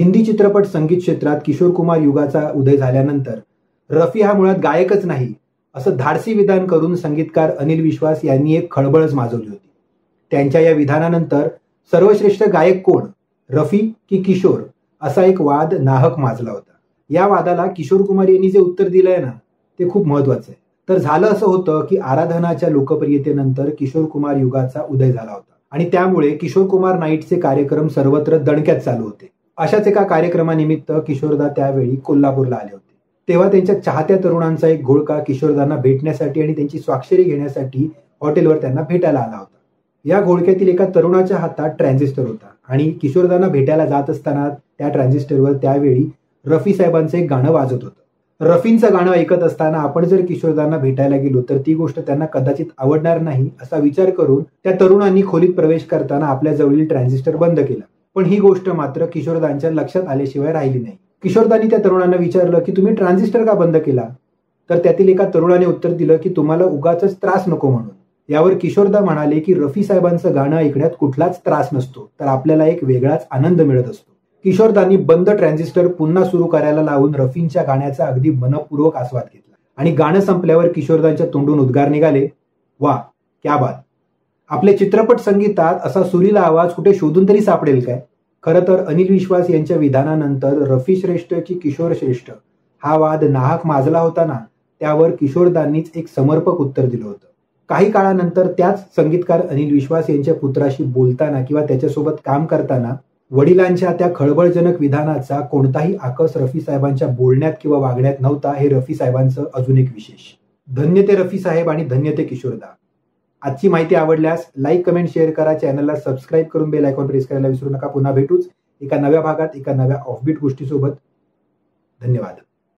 हिंदी चित्रपट संगीत क्षेत्रात किशोर कुमार युगाचा उदय झाल्यानंतर रफी हा मुळात गायकच नाही असं धाडसी विधान करून संगीतकार अनिल विश्वास यांनी एक खळबळच माजवली होती. त्यांच्या या विधानानंतर सर्वश्रेष्ठ गायक कोण, रफी की किशोर, असा एक वाद नाहक माजला होता. या वादाला किशोर कुमार यांनी जे उत्तर दिलंय ना ते खूप महत्वाचं आहे. तर झालं असं होतं की आराधनाच्या लोकप्रियतेनंतर किशोर कुमार युगाचा उदय झाला होता आणि त्यामुळे किशोर कुमार नाईटचे कार्यक्रम सर्वत्र दणक्यात चालू होते. अशाच एका कार्यक्रमानिमित्त किशोरदा त्यावेळी कोल्हापूरला आले होते. तेव्हा त्यांच्या चाहत्या तरुणांचा एक घोळका किशोरदांना भेटण्यासाठी आणि त्यांची स्वाक्षरी घेण्यासाठी हॉटेलवर त्यांना भेटायला आला होता. या घोळक्यातील एका तरुणाच्या हातात ट्रान्झिस्टर होता आणि किशोरदांना भेटायला जात असताना त्या ट्रान्झिस्टरवर त्यावेळी रफी साहेबांचं एक गाणं वाजत होतं. रफींचं गाणं ऐकत असताना आपण जर किशोरदांना भेटायला गेलो तर ती गोष्ट त्यांना कदाचित आवडणार नाही असा विचार करून त्या तरुणांनी खोलीत प्रवेश करताना आपल्या जवळील ट्रान्झिस्टर बंद केला. पण ही गोष्ट मात्र किशोरदांच्या लक्षात आल्याशिवाय राहिली नाही. किशोरदांनी त्या तरुणांना विचारलं की तुम्ही ट्रान्झिस्टर का बंद केला? तर त्यातील एका तरुणाने उत्तर दिलं की तुम्हाला उगाचच त्रास नको म्हणून. यावर किशोरदा म्हणाले की रफी साहेबांचं गाणं ऐकण्यात कुठलाच त्रास नसतो, तर आपल्याला एक वेगळाच आनंद मिळत असतो. किशोरदांनी बंद ट्रान्झिस्टर पुन्हा सुरू करायला लावून रफींच्या गाण्याचा अगदी मनपूर्वक आस्वाद घेतला आणि गाणं संपल्यावर किशोरदांच्या तोंडून उद्गार निघाले, वा क्या बात. आपल्या चित्रपट संगीतात असा सुरीला आवाज कुठे शोधून तरी सापडेल काय? खरं तर अनिल विश्वास यांच्या विधानानंतर रफी श्रेष्ठ की किशोर श्रेष्ठ हा वाद नाहक माजला होता ना, त्यावर किशोरदांनीच एक समर्पक उत्तर दिलं होतं. काही काळानंतर त्याच संगीतकार अनिल विश्वास यांच्या पुत्राशी बोलताना किंवा त्याच्यासोबत काम करताना वडिलांच्या त्या खळबळजनक विधानाचा कोणताही आकस रफी साहेबांच्या बोलण्यात किंवा वागण्यात नव्हता. हे रफी साहेबांचं अजून एक विशेष. धन्य ते रफी साहेब आणि धन्य ते किशोरदा. आजची माहिती आवडल्यास लाईक, कमेंट, शेअर करा. चॅनलला सबस्क्राईब करून बेल आयकॉन प्रेस करायला विसरू नका. पुन्हा भेटूच एका नव्या भागात एका नव्या ऑफबीट गोष्टीसोबत. धन्यवाद.